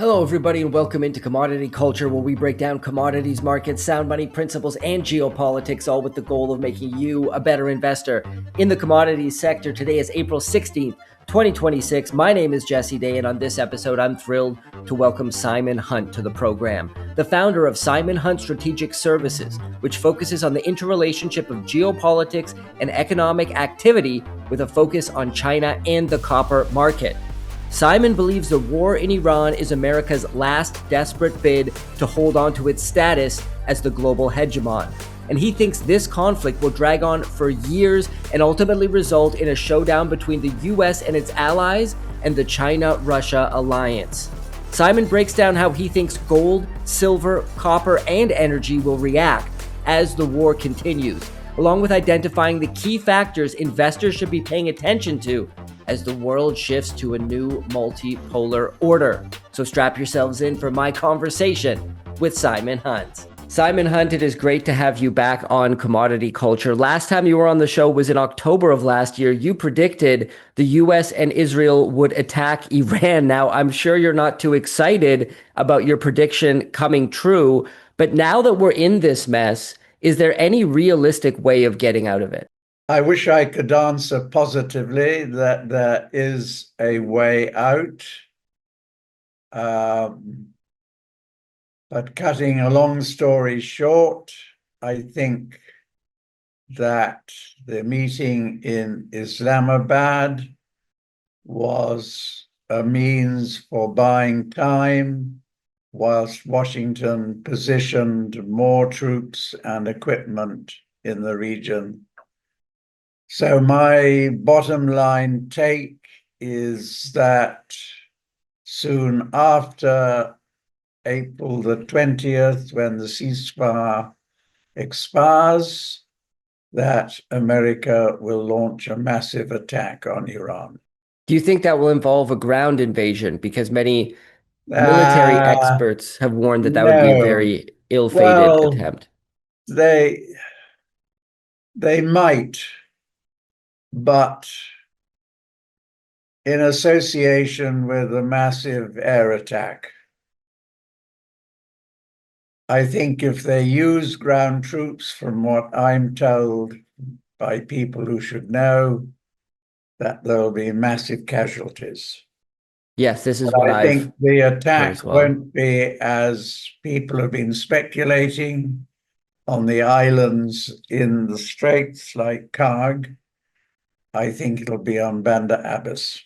Hello, everybody, and welcome into Commodity Culture, where we break down commodities, markets, sound money principles, and geopolitics, all with the goal of making you a better investor in the commodities sector. Today is April 16th, 2026. My name is Jesse Day, and on this episode, I'm thrilled to welcome Simon Hunt to the program, the founder of Simon Hunt Strategic Services, which focuses on the interrelationship of geopolitics and economic activity with a focus on China and the copper market. Simon believes the war in Iran is America's last desperate bid to hold on to its status as the global hegemon. And he thinks this conflict will drag on for years and ultimately result in a showdown between the US and its allies and the China-Russia alliance. Simon breaks down how he thinks gold, silver, copper, and energy will react as the war continues, along with identifying the key factors investors should be paying attention to as the world shifts to a new multipolar order. So strap yourselves in for my conversation with Simon Hunt. Simon Hunt, it is great to have you back on Commodity Culture. Last time you were on the show was in October of last year. You predicted the US and Israel would attack Iran. Now, I'm sure you're not too excited about your prediction coming true, but now that we're in this mess, is there any realistic way of getting out of it? I wish I could answer positively that there is a way out. But cutting a long story short, I think that the meeting in Islamabad was a means for buying time whilst Washington positioned more troops and equipment in the region. So my bottom line take is that soon after April the 20th, when the ceasefire expires, that America will launch a massive attack on Iran. Do you think that will involve a ground invasion? Because many military experts have warned that that would be a No. very ill-fated Well, attempt. they might, but in association with a massive air attack. I think if they use ground troops, from what I'm told by people who should know, that there'll be massive casualties. Yes, this is But what I I've think the heard attack as well. won't be, as people have been speculating, on the islands in the Straits like Karg. I think it'll be on Bandar Abbas.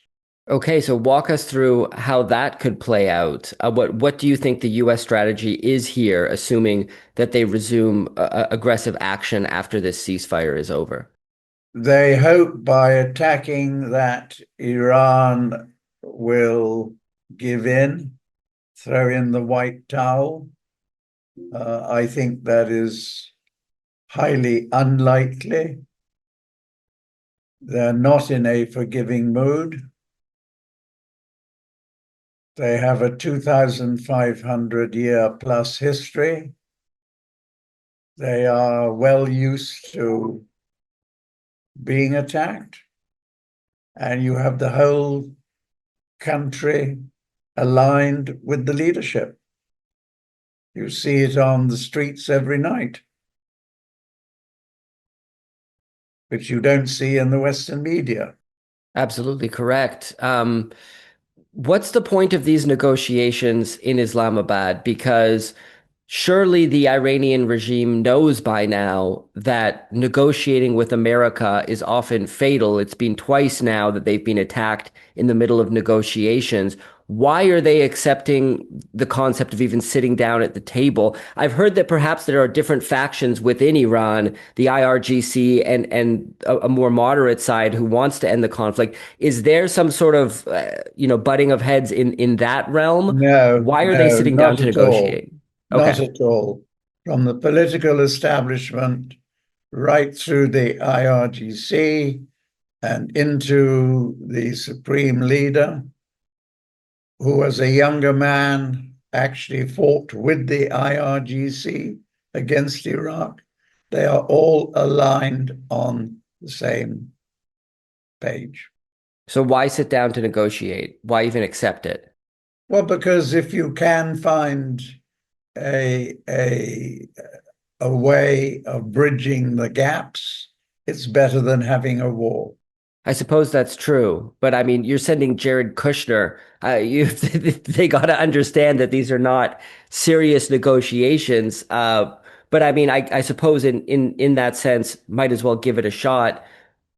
Okay, so walk us through how that could play out. What do you think the U.S. strategy is here, assuming that they resume aggressive action after this ceasefire is over? They hope by attacking that Iran will give in, throw in the white towel. I think that is highly unlikely. They're not in a forgiving mood. They have a 2,500-year plus history. They are well used to being attacked. And you have the whole country aligned with the leadership. You see it on the streets every night, which you don't see in the Western media. Absolutely correct. What's the point of these negotiations in Islamabad? Because surely the Iranian regime knows by now that negotiating with America is often fatal. It's been twice now that they've been attacked in the middle of negotiations. Why are they accepting the concept of even sitting down at the table? I've heard that perhaps there are different factions within Iran, the IRGC and a more moderate side who wants to end the conflict. Is there some sort of butting of heads in that realm? No, Why are they no, sitting down not to at all. negotiate? Not Okay. at all. From the political establishment right through the IRGC and into the supreme leader, who was a younger man, actually fought with the IRGC against Iraq. They are all aligned on the same page. So why sit down to negotiate? Why even accept it? Well, because if you can find a a a way of bridging the gaps, it's better than having a war. I suppose that's true, but I mean, you're sending Jared Kushner. They got to understand that these are not serious negotiations. But I mean, I suppose in that sense, might as well give it a shot.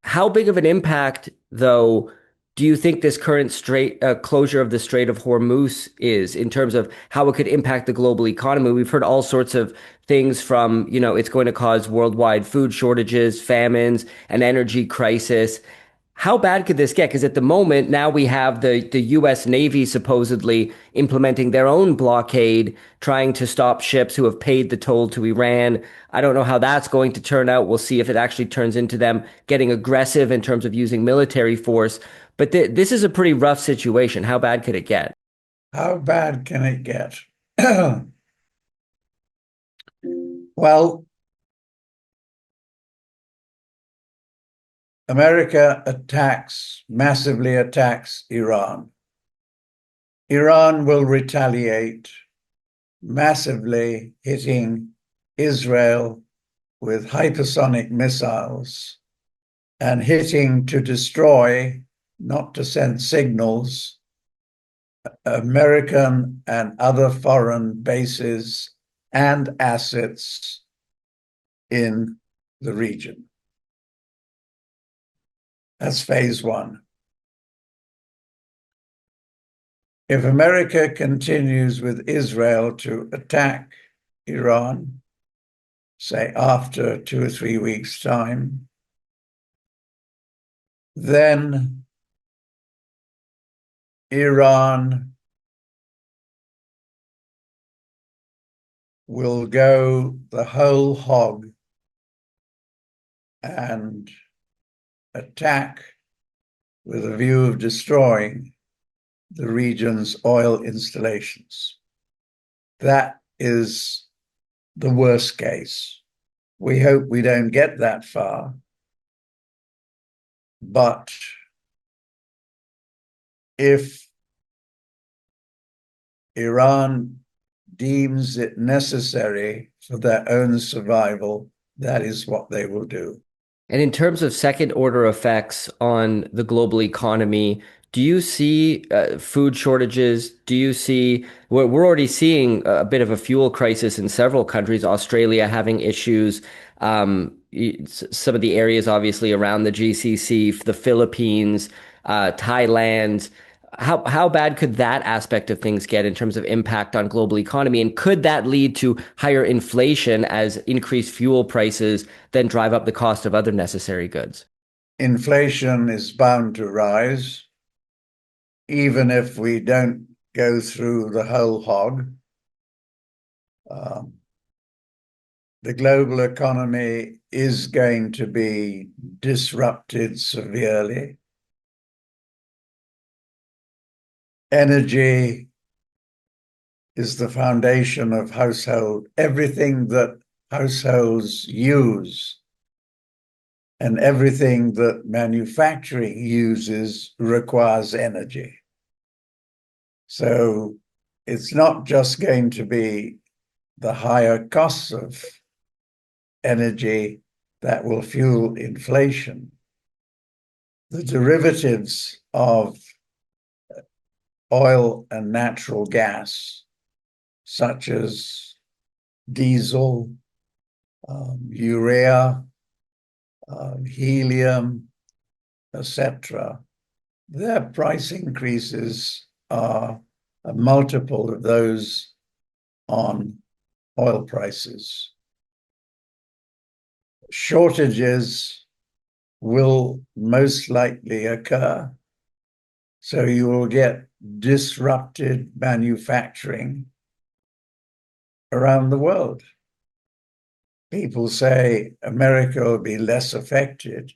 How big of an impact, though, do you think this current strait closure of the Strait of Hormuz is in terms of how it could impact the global economy? We've heard all sorts of things from, it's going to cause worldwide food shortages, famines, an energy crisis. How bad could this get? Because at the moment, now we have the US Navy supposedly implementing their own blockade, trying to stop ships who have paid the toll to Iran. I don't know how that's going to turn out. We'll see if it actually turns into them getting aggressive in terms of using military force. But this is a pretty rough situation. How bad could it get? How bad can it get? Well, America massively attacks Iran. Iran will retaliate, massively hitting Israel with hypersonic missiles and hitting to destroy, not to send signals, American and other foreign bases and assets in the region. That's phase one. If America continues with Israel to attack Iran, say after 2 or 3 weeks' time, then Iran will go the whole hog and attack with a view of destroying the region's oil installations. That is the worst case. We hope we don't get that far, but if Iran deems it necessary for their own survival, that is what they will do. And in terms of second order effects on the global economy, do you see food shortages? Do you see, we're already seeing a bit of a fuel crisis in several countries, Australia having issues, some of the areas obviously around the GCC, the Philippines, Thailand. How bad could that aspect of things get in terms of impact on global economy? And could that lead to higher inflation as increased fuel prices then drive up the cost of other necessary goods? Inflation is bound to rise, even if we don't go through the whole hog. The global economy is going to be disrupted severely. Energy is the foundation of everything that households use and everything that manufacturing uses requires energy. So it's not just going to be the higher costs of energy that will fuel inflation. The derivatives of oil and natural gas, such as diesel, urea, helium, etc., their price increases are a multiple of those on oil prices. Shortages will most likely occur, so you will get disrupted manufacturing around the world. People say America will be less affected.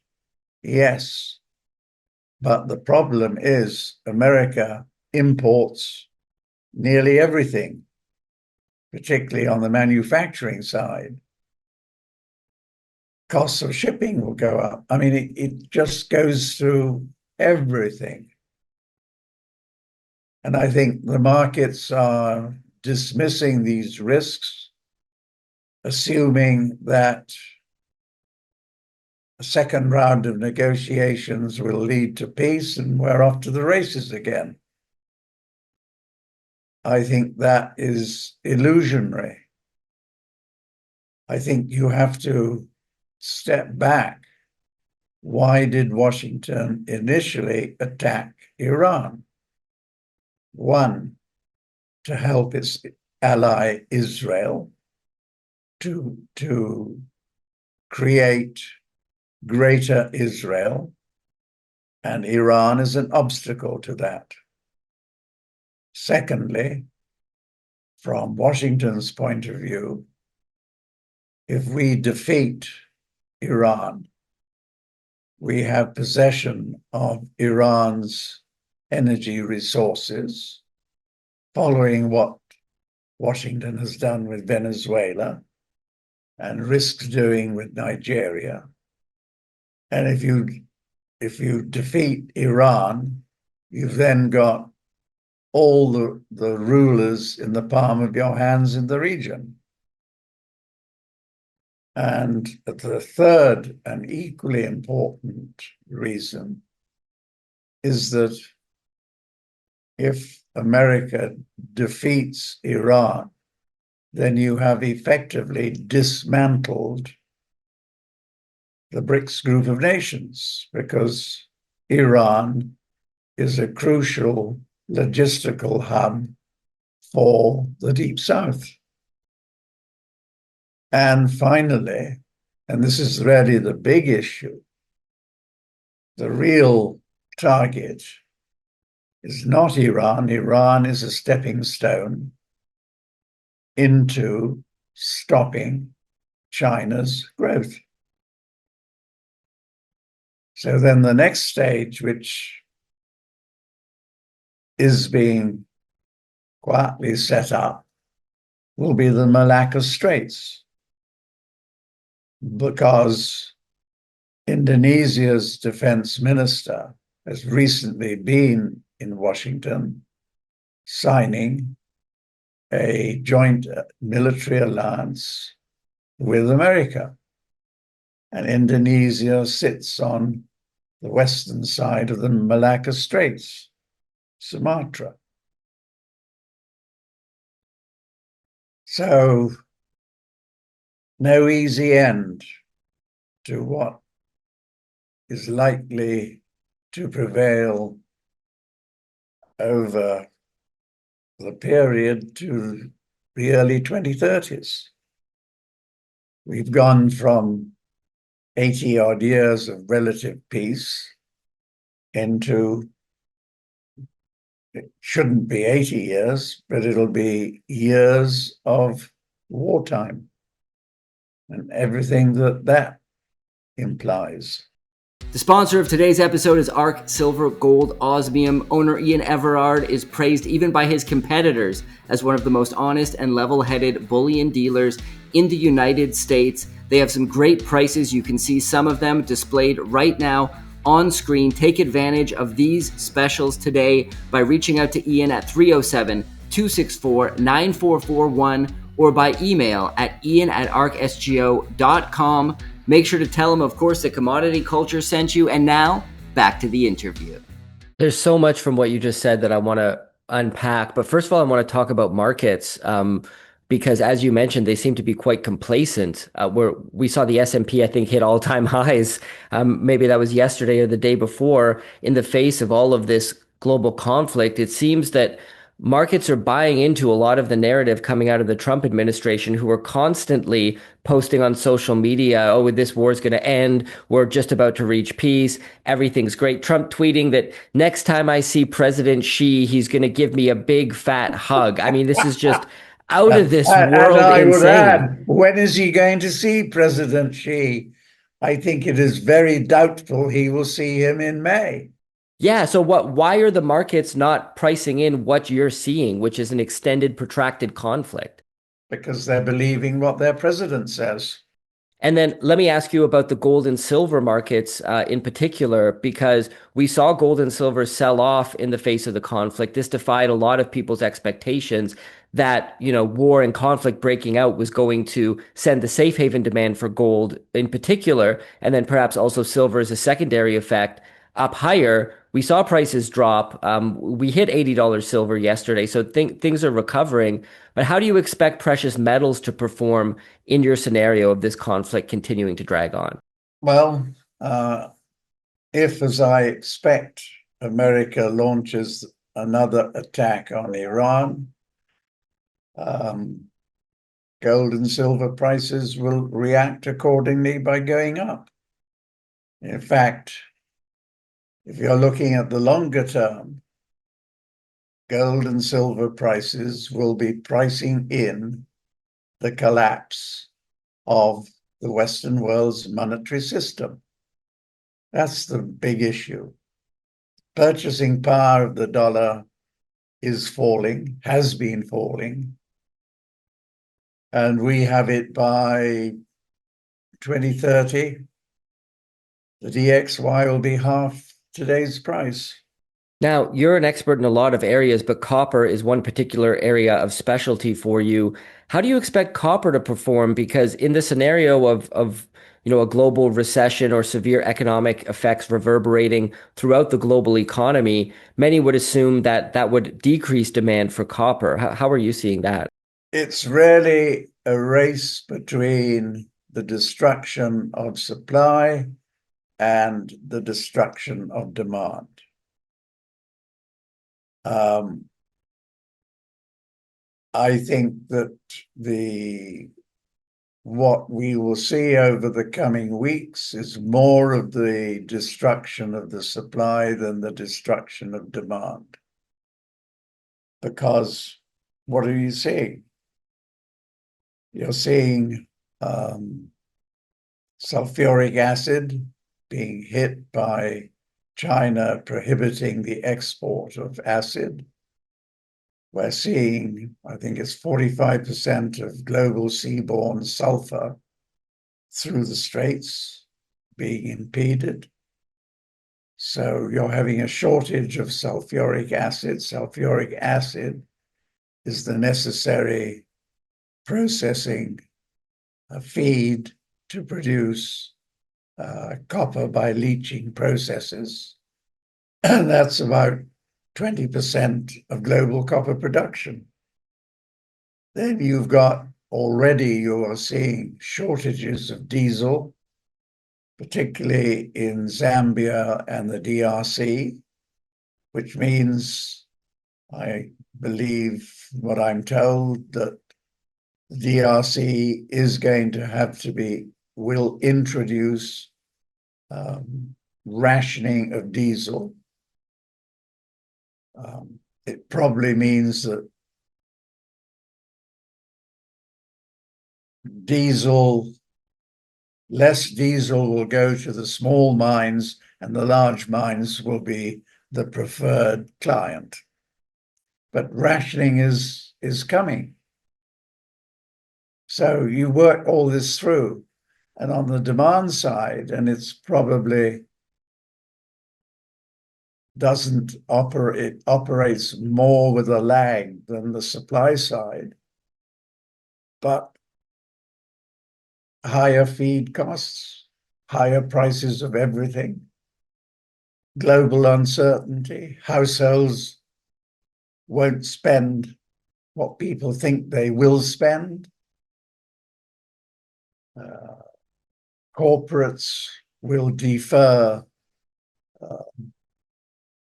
Yes, but the problem is America imports nearly everything, particularly on the manufacturing side. Costs of shipping will go up. I mean, it just goes through everything. And I think the markets are dismissing these risks, assuming that a second round of negotiations will lead to peace and we're off to the races again. I think that is illusionary. I think you have to step back. Why did Washington initially attack Iran? One, to help its ally Israel to create greater Israel, and Iran is an obstacle to that. Secondly, from Washington's point of view, if we defeat Iran, we have possession of Iran's energy resources, following what Washington has done with Venezuela and risks doing with Nigeria. And if you defeat Iran, you've then got all the rulers in the palm of your hands in the region. And the third and equally important reason is that if America defeats Iran, then you have effectively dismantled the BRICS group of nations, because Iran is a crucial logistical hub for the Deep South. And finally, and this is really the big issue, the real target is not Iran. Iran is a stepping stone into stopping China's growth. So then the next stage, which is being quietly set up, will be the Malacca Straits, because Indonesia's defense minister has recently been in Washington signing a joint military alliance with America. And Indonesia sits on the western side of the Malacca Straits, Sumatra. So, no easy end to what is likely to prevail over the period to the early 2030s. We've gone from 80 odd years of relative peace into, it shouldn't be 80 years, but it'll be years of wartime and everything that implies. The sponsor of today's episode is ARC Silver Gold Osmium. Owner Ian Everard is praised even by his competitors as one of the most honest and level-headed bullion dealers in the United States. They have some great prices. You can see some of them displayed right now on screen. Take advantage of these specials today by reaching out to Ian at 307-264-9441 or by email at ian@arcsgo.com. Make sure to tell him, of course, that Commodity Culture sent you. And now, back to the interview. There's so much from what you just said that I want to unpack. But first of all, I want to talk about markets, because as you mentioned, they seem to be quite complacent. Where we saw the S&P, I think, hit all-time highs. Maybe that was yesterday or the day before. In the face of all of this global conflict, it seems that markets are buying into a lot of the narrative coming out of the Trump administration, who are constantly posting on social media, oh, this war is going to end. We're just about to reach peace. Everything's great. Trump tweeting that next time I see President Xi, he's going to give me a big fat hug. I mean, this is just out of this world and I insane. would add, when is he going to see President Xi? I think it is very doubtful he will see him in May. Yeah. So why are the markets not pricing in what you're seeing, which is an extended, protracted conflict? Because they're believing what their president says. And then let me ask you about the gold and silver markets in particular, because we saw gold and silver sell off in the face of the conflict. This defied a lot of people's expectations that, war and conflict breaking out was going to send the safe haven demand for gold in particular, and then perhaps also silver as a secondary effect up higher. We saw prices drop. We hit $80 silver yesterday, so things are recovering. But how do you expect precious metals to perform in your scenario of this conflict continuing to drag on? Well, if, as I expect, America launches another attack on Iran, gold and silver prices will react accordingly by going up. In fact, if you're looking at the longer term, gold and silver prices will be pricing in the collapse of the Western world's monetary system. That's the big issue. Purchasing power of the dollar is falling, has been falling, and we have it by 2030. The DXY will be half today's price. Now, you're an expert in a lot of areas, but copper is one particular area of specialty for you. How do you expect copper to perform? Because in the scenario of a global recession or severe economic effects reverberating throughout the global economy, many would assume that that would decrease demand for copper. How are you seeing that? It's really a race between the destruction of supply and the destruction of demand. I think that what we will see over the coming weeks is more of the destruction of the supply than the destruction of demand. Because what are you seeing? You're seeing sulfuric acid being hit by China prohibiting the export of acid. We're seeing, I think it's 45% of global seaborne sulfur through the straits being impeded. So you're having a shortage of sulfuric acid. Sulfuric acid is the necessary processing feed to produce copper by leaching processes. And that's about 20% of global copper production. Then you are seeing shortages of diesel, particularly in Zambia and the DRC, which means, I believe what I'm told, that the DRC is going to will introduce rationing of diesel. It probably means that less diesel will go to the small mines, and the large mines will be the preferred client. But rationing is coming. So you work all this through. And on the demand side, and it's probably it operates more with a lag than the supply side, but higher feed costs, higher prices of everything, global uncertainty, households won't spend what people think they will spend. Corporates will defer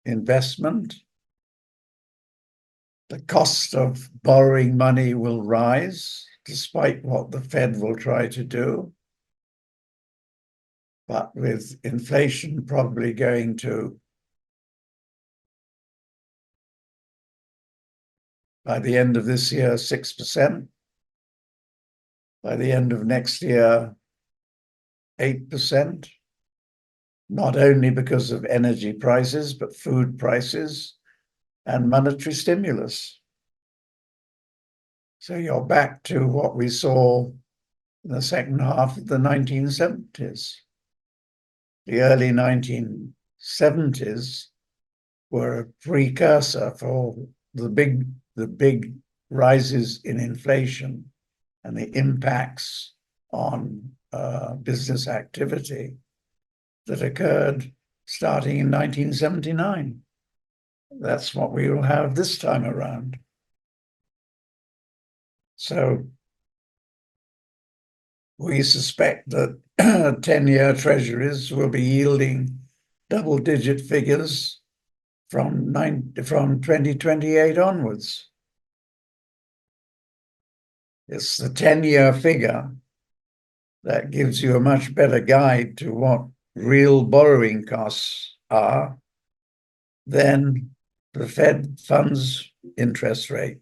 investment. The cost of borrowing money will rise, despite what the Fed will try to do. But with inflation probably going to, by the end of this year, 6%. By the end of next year, 8%. Not only because of energy prices, but food prices and monetary stimulus. So you're back to what we saw in the second half of the 1970s. The early 1970s were a precursor for the big rises in inflation and the impacts on business activity that occurred starting in 1979. That's what we will have this time around. So we suspect that 10-year treasuries will be yielding double-digit figures from 2028 onwards. It's the 10-year figure that gives you a much better guide to what real borrowing costs are than the Fed funds interest rate.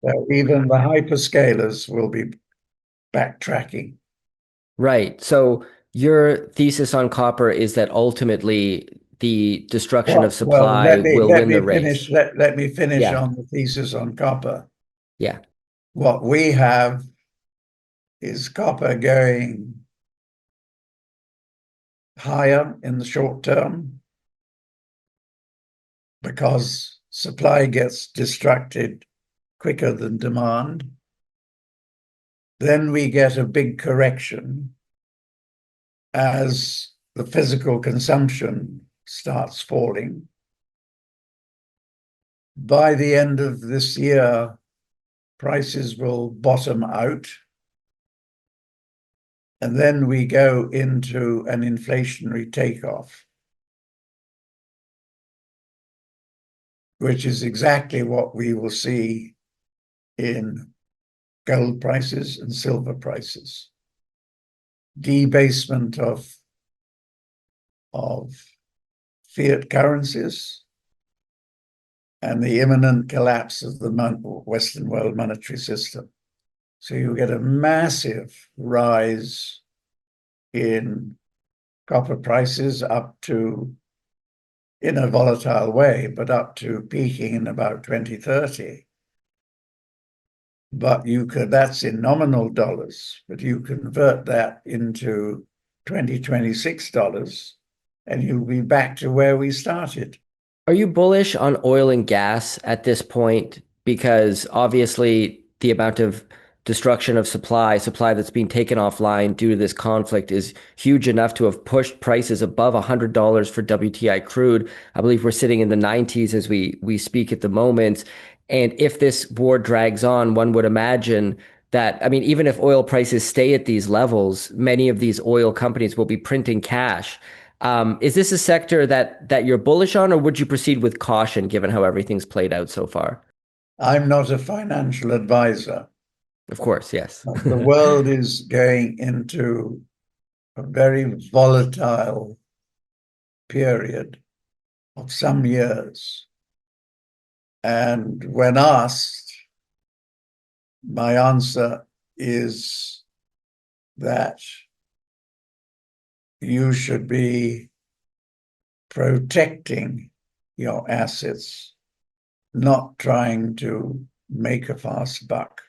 So even the hyperscalers will be backtracking. Right. So your thesis on copper is that ultimately the destruction of Well, supply will let win the me race. finish. Let me finish Yeah. on the thesis on copper. Yeah. What we have is copper going higher in the short term because supply gets distracted quicker than demand. Then we get a big correction as the physical consumption starts falling. By the end of this year, prices will bottom out. And then we go into an inflationary takeoff, which is exactly what we will see in gold prices and silver prices. Debasement of fiat currencies and the imminent collapse of the Western world monetary system. So you get a massive rise in copper prices up to, in a volatile way, but up to peaking in about 2030. But that's in nominal dollars, but you convert that into 2026 dollars and you'll be back to where we started. Are you bullish on oil and gas at this point? Because obviously the amount of destruction of supply that's being taken offline due to this conflict is huge enough to have pushed prices above $100 for WTI crude. I believe we're sitting in the 90s as we speak at the moment. And if this war drags on, one would imagine that, I mean, even if oil prices stay at these levels, many of these oil companies will be printing cash. Is this a sector that you're bullish on, or would you proceed with caution given how everything's played out so far? I'm not a financial advisor. Of course, yes. The world is going into a very volatile period of some years. And when asked, my answer is that you should be protecting your assets, not trying to make a fast buck.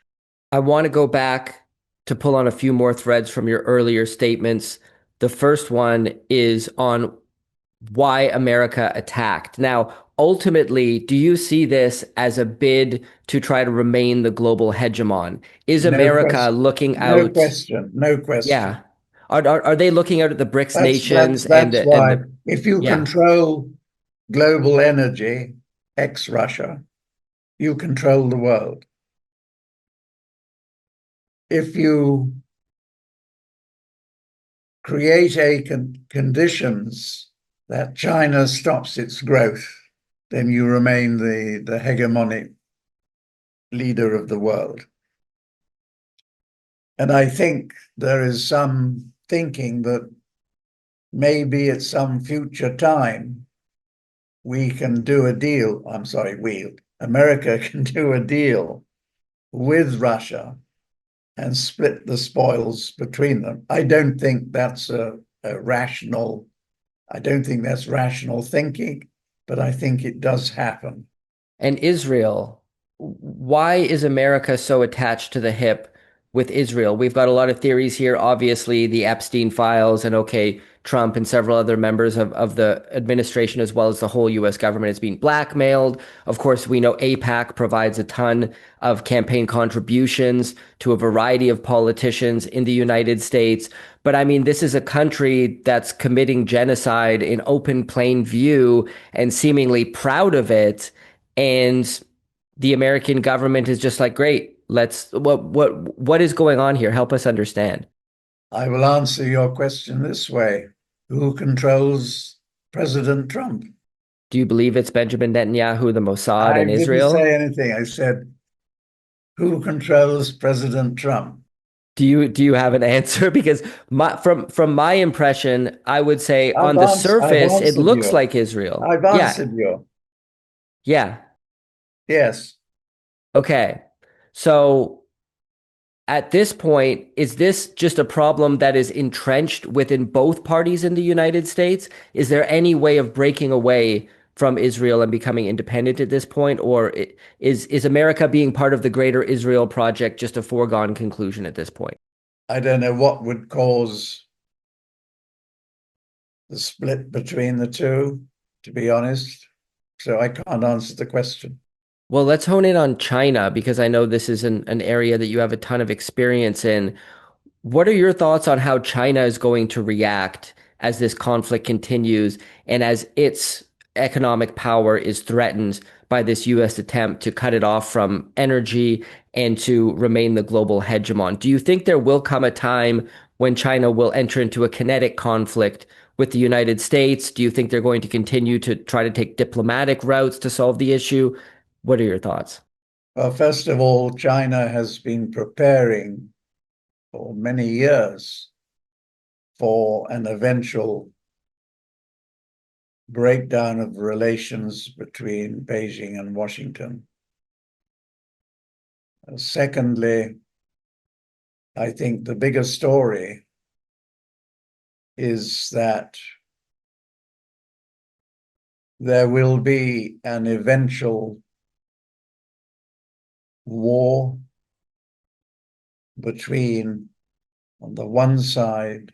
I want to go back to pull on a few more threads from your earlier statements. The first one is on why America attacked. Now, ultimately, do you see this as a bid to try to remain the global hegemon? Is No America question. looking No out? question. No question. Yeah. Are they looking out at the BRICS nations and That's why the if you yeah. control global energy, ex Russia, you control the world. If you create conditions that China stops its growth, then you remain the hegemonic leader of the world. And I think there is some thinking that maybe at some future time we can do a deal. I'm sorry, America can do a deal with Russia and split the spoils between them. I don't think that's rational. I don't think that's rational thinking, but I think it does happen. And Israel, why is America so attached to the hip with Israel. We've got a lot of theories here. Obviously, the Epstein files, and okay, Trump and several other members of the administration, as well as the whole US government, is being blackmailed. Of course, we know AIPAC provides a ton of campaign contributions to a variety of politicians in the United States. But I mean, this is a country that's committing genocide in open plain view and seemingly proud of it. And the American government is just like, great, what is going on here? Help us understand. I will answer your question this way. Who controls President Trump? Do you believe it's Benjamin Netanyahu, the Mossad, I and didn't Israel? say anything. I said, who controls President Trump? Do you have an answer? Because from my impression, I would say on the I've surface, it answered looks you. like Israel. I've Yeah, answered you. yeah. Yes. Okay. So at this point, is this just a problem that is entrenched within both parties in the United States? Is there any way of breaking away from Israel and becoming independent at this point? Or is America being part of the greater Israel project just a foregone conclusion at this point? I don't know what would cause the split between the two, to be honest. So I can't answer the question. Well, let's hone in on China because I know this is an area that you have a ton of experience in. What are your thoughts on how China is going to react as this conflict continues and as its economic power is threatened by this US attempt to cut it off from energy and to remain the global hegemon? Do you think there will come a time when China will enter into a kinetic conflict with the United States? Do you think they're going to continue to try to take diplomatic routes to solve the issue? What are your thoughts? Well, first of all, China has been preparing for many years for an eventual breakdown of relations between Beijing and Washington. Secondly, I think the bigger story is that there will be an eventual war between, on the one side,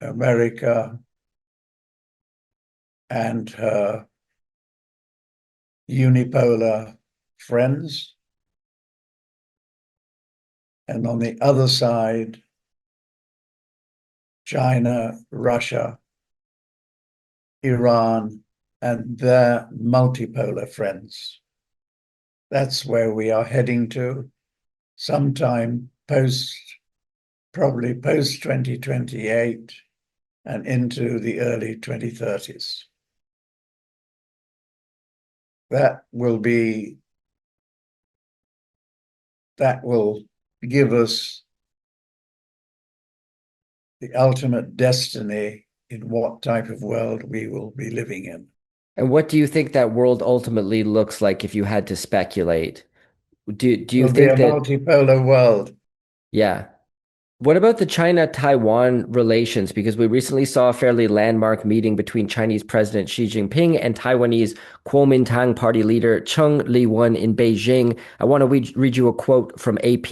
America and her unipolar friends, and on the other side, China, Russia, Iran, and their multipolar friends. That's where we are heading to sometime probably post 2028 and into the early 2030s. That will give us the ultimate destiny in what type of world we will be living in. And what do you think that world ultimately looks like if you had to speculate? Do you It'll be a think that, multipolar world. yeah. What about the China-Taiwan relations? Because we recently saw a fairly landmark meeting between Chinese President Xi Jinping and Taiwanese Kuomintang Party leader Cheng Li-wen in Beijing. I want to read you a quote from AP.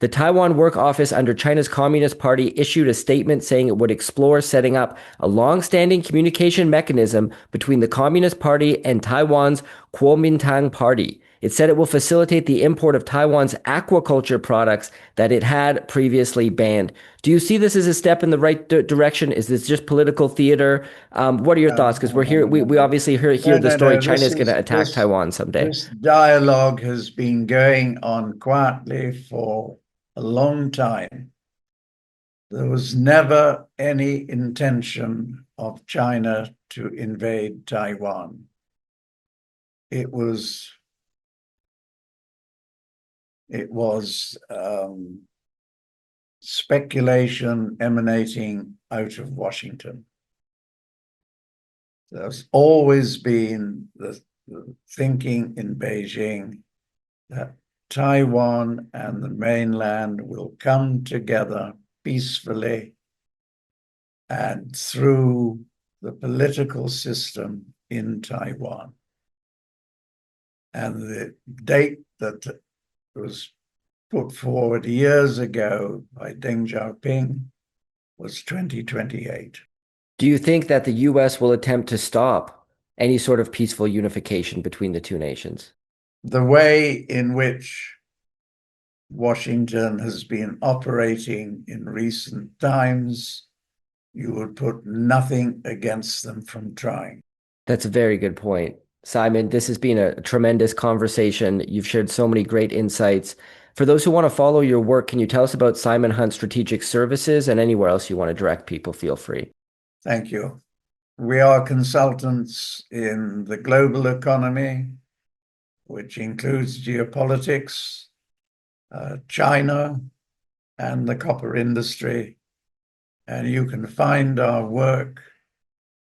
The Taiwan Work Office under China's Communist Party issued a statement saying it would explore setting up a long-standing communication mechanism between the Communist Party and Taiwan's Kuomintang Party. It said it will facilitate the import of Taiwan's aquaculture products that it had previously banned. Do you see this as a step in the right direction? Is this just political theater? What are your No, thoughts? Because we're no, here, no, we no, obviously hear no, the no, story no. China is going to attack Taiwan someday. This dialogue has been going on quietly for a long time. There was never any intention of China to invade Taiwan. It was speculation emanating out of Washington. There's always been the thinking in Beijing that Taiwan and the mainland will come together peacefully and through the political system in Taiwan. And the date that was put forward years ago by Deng Xiaoping was 2028. Do you think that the U.S. will attempt to stop any sort of peaceful unification between the two nations? The way in which Washington has been operating in recent times, you would put nothing against them from trying. That's a very good point. Simon, this has been a tremendous conversation. You've shared so many great insights. For those who want to follow your work, can you tell us about Simon Hunt Strategic Services and anywhere else you want to direct people? Feel free. Thank you. We are consultants in the global economy, which includes geopolitics, China, and the copper industry. And you can find our work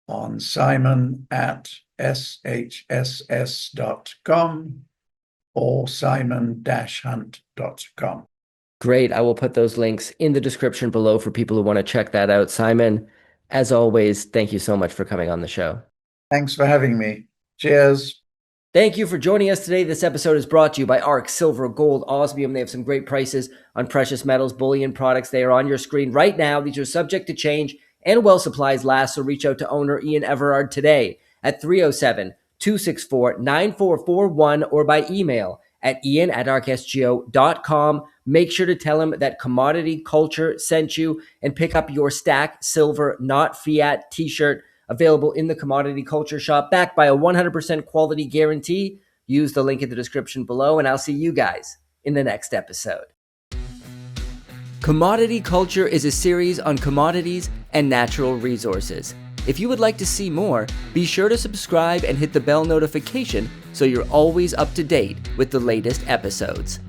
on simon@shss.com or simon-hunt.com. Great. I will put those links in the description below for people who want to check that out. Simon, as always, thank you so much for coming on the show. Thanks for having me. Cheers. Thank you for joining us today. This episode is brought to you by ARC, Silver, Gold, Osmium. They have some great prices on precious metals, bullion products. They are on your screen right now. These are subject to change and while supplies last, so reach out to owner Ian Everard today at 307-264-9441 or by email at ian@arcsgo.com. Make sure to tell him that Commodity Culture sent you and pick up your Stack Silver Not Fiat t-shirt available in the Commodity Culture shop, backed by a 100% quality guarantee. Use the link in the description below, and I'll see you guys in the next episode. Commodity Culture is a series on commodities and natural resources. If you would like to see more, be sure to subscribe and hit the bell notification so you're always up to date with the latest episodes.